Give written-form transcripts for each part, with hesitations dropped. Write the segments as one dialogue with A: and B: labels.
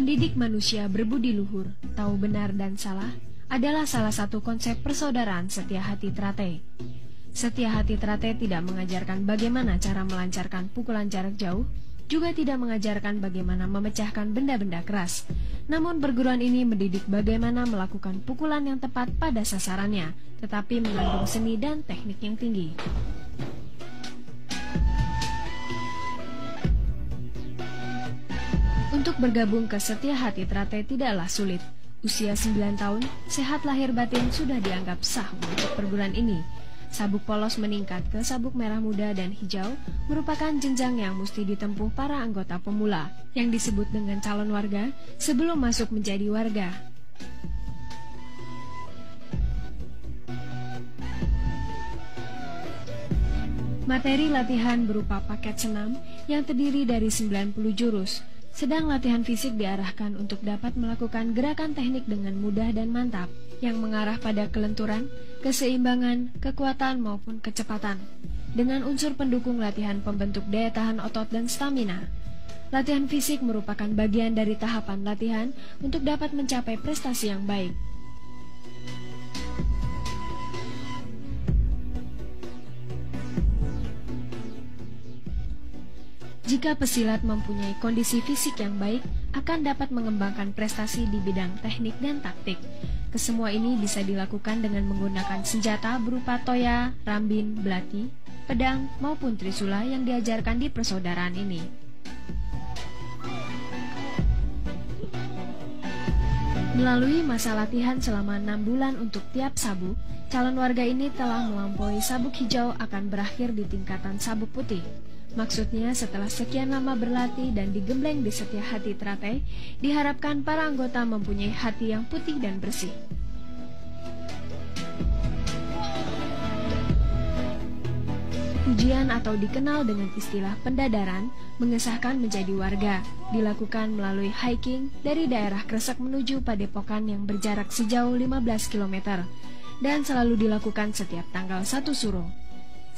A: Mendidik manusia berbudi luhur, tahu benar dan salah, adalah salah satu konsep persaudaraan Setia Hati Trate. Setia Hati Trate tidak mengajarkan bagaimana cara melancarkan pukulan jarak jauh, juga tidak mengajarkan bagaimana memecahkan benda-benda keras. Namun perguruan ini mendidik bagaimana melakukan pukulan yang tepat pada sasarannya, tetapi mengandung seni dan teknik yang tinggi. Untuk bergabung ke Setia Hati Trate tidaklah sulit. Usia 9 tahun, sehat lahir batin sudah dianggap sah untuk perguruan ini. Sabuk polos meningkat ke sabuk merah muda dan hijau merupakan jenjang yang mesti ditempuh para anggota pemula, yang disebut dengan calon warga sebelum masuk menjadi warga. Materi latihan berupa paket senam yang terdiri dari 90 jurus. Sedang latihan fisik diarahkan untuk dapat melakukan gerakan teknik dengan mudah dan mantap, yang mengarah pada kelenturan, keseimbangan, kekuatan maupun kecepatan. Dengan unsur pendukung latihan pembentuk daya tahan otot dan stamina. Latihan fisik merupakan bagian dari tahapan latihan untuk dapat mencapai prestasi yang baik. Jika pesilat mempunyai kondisi fisik yang baik, akan dapat mengembangkan prestasi di bidang teknik dan taktik. Kesemua ini bisa dilakukan dengan menggunakan senjata berupa toya, rambin, belati, pedang, maupun trisula yang diajarkan di persaudaraan ini. Melalui masa latihan selama 6 bulan untuk tiap sabuk, calon warga ini telah melampaui sabuk hijau akan berakhir di tingkatan sabuk putih. Maksudnya setelah sekian lama berlatih dan digembleng di Setia Hati Trate, diharapkan para anggota mempunyai hati yang putih dan bersih. Ujian atau dikenal dengan istilah pendadaran, mengesahkan menjadi warga, dilakukan melalui hiking dari daerah Kresek menuju Padepokan yang berjarak sejauh 15 km, dan selalu dilakukan setiap tanggal 1 Suro.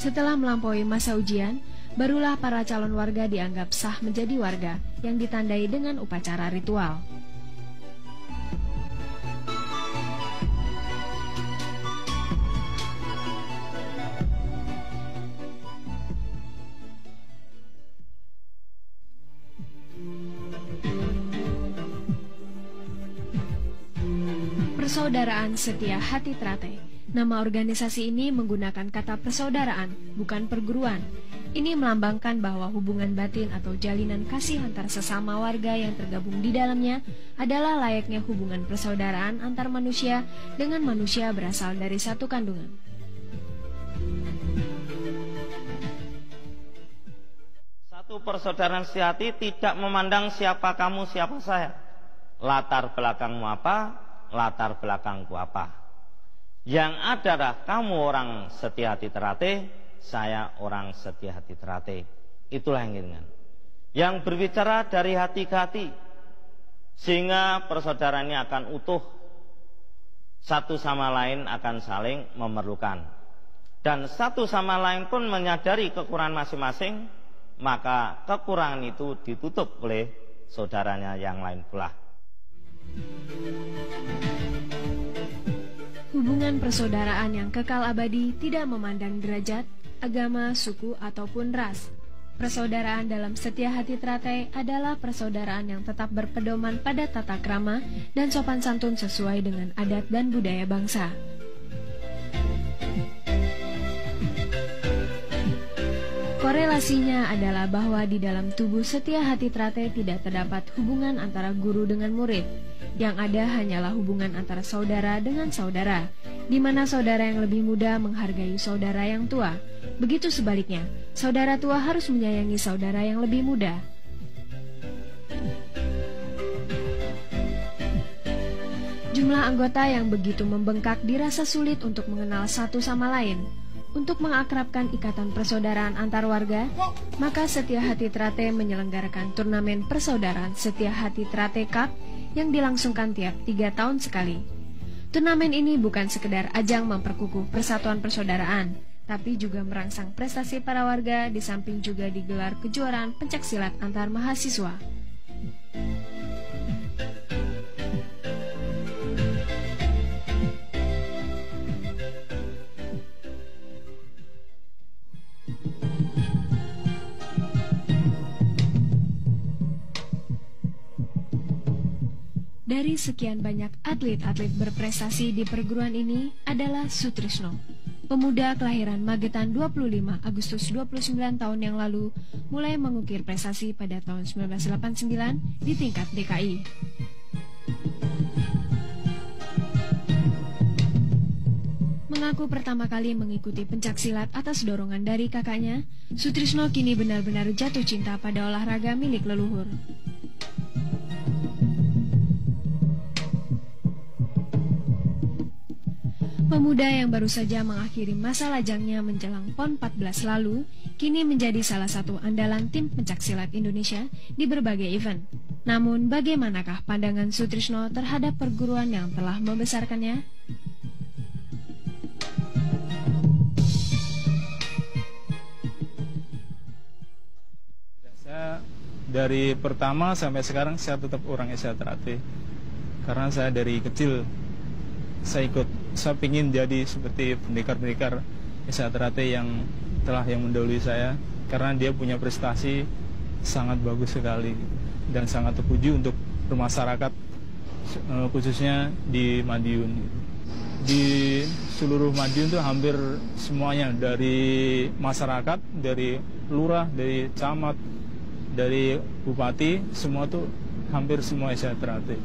A: Setelah melampaui masa ujian, barulah para calon warga dianggap sah menjadi warga yang ditandai dengan upacara ritual. Persaudaraan Setia Hati Trate. Nama organisasi ini menggunakan kata persaudaraan, bukan perguruan. Ini melambangkan bahwa hubungan batin atau jalinan kasih antar sesama warga yang tergabung di dalamnya adalah layaknya hubungan persaudaraan antar manusia dengan manusia berasal dari satu kandungan.
B: Satu persaudaraan sejati tidak memandang siapa kamu, siapa saya. Latar belakangmu apa, latar belakangku apa. Yang adalah kamu orang Setia Hati Trate, saya orang Setia Hati Trate. Itulah yang inginkan. Yang berbicara dari hati ke hati, sehingga persaudaraannya akan utuh, satu sama lain akan saling memerlukan, dan satu sama lain pun menyadari kekurangan masing-masing, maka kekurangan itu ditutup oleh saudaranya yang lain pula.
A: Hubungan persaudaraan yang kekal abadi tidak memandang derajat, agama, suku, ataupun ras. Persaudaraan dalam Setia Hati Trate adalah persaudaraan yang tetap berpedoman pada tata krama dan sopan santun sesuai dengan adat dan budaya bangsa. Korelasinya adalah bahwa di dalam tubuh Setia Hati Trate tidak terdapat hubungan antara guru dengan murid. Yang ada hanyalah hubungan antara saudara dengan saudara, di mana saudara yang lebih muda menghargai saudara yang tua. Begitu sebaliknya, saudara tua harus menyayangi saudara yang lebih muda. Jumlah anggota yang begitu membengkak dirasa sulit untuk mengenal satu sama lain. Untuk mengakrabkan ikatan persaudaraan antar warga, maka Setia Hati Trate menyelenggarakan turnamen persaudaraan Setia Hati Trate Cup yang dilangsungkan tiap 3 tahun sekali. Turnamen ini bukan sekedar ajang memperkukuh persatuan persaudaraan, tapi juga merangsang prestasi para warga, di samping juga digelar kejuaraan pencaksilat antar mahasiswa. dari sekian banyak atlet-atlet berprestasi di perguruan ini adalah Sutrisno. Pemuda kelahiran Magetan 25 Agustus 29 tahun yang lalu mulai mengukir prestasi pada tahun 1989 di tingkat DKI. Mengaku pertama kali mengikuti pencaksilat atas dorongan dari kakaknya, Sutrisno kini benar-benar jatuh cinta pada olahraga milik leluhur. Pemuda yang baru saja mengakhiri masa lajangnya menjelang PON 14 lalu, kini menjadi salah satu andalan tim pencaksilat Indonesia di berbagai event. Namun, bagaimanakah pandangan Sutrisno terhadap perguruan yang telah membesarkannya?
C: Saya dari pertama sampai sekarang saya tetap orang Esa Teratai. Karena saya dari kecil saya ingin jadi seperti pendekar-pendekar Esa Teratai yang mendahului saya, karena dia punya prestasi sangat bagus sekali dan sangat terpuji untuk bermasyarakat, khususnya di Madiun. Di seluruh Madiun itu hampir semuanya, dari masyarakat, dari lurah, dari camat, dari bupati, semua tuh hampir semua Esa Teratai.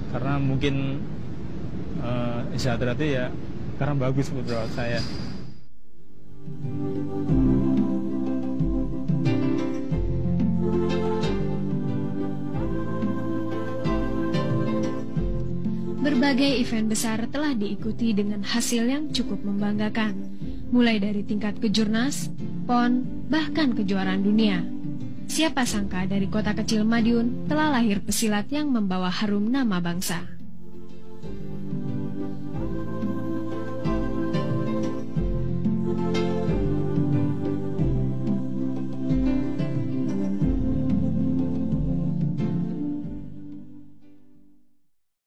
C: Karena mungkin Esa Teratai ya karena bagus menurut saya.
A: Berbagai event besar telah diikuti dengan hasil yang cukup membanggakan, mulai dari tingkat kejurnas, PON, bahkan kejuaraan dunia. Siapa sangka dari kota kecil Madiun telah lahir pesilat yang membawa harum nama bangsa.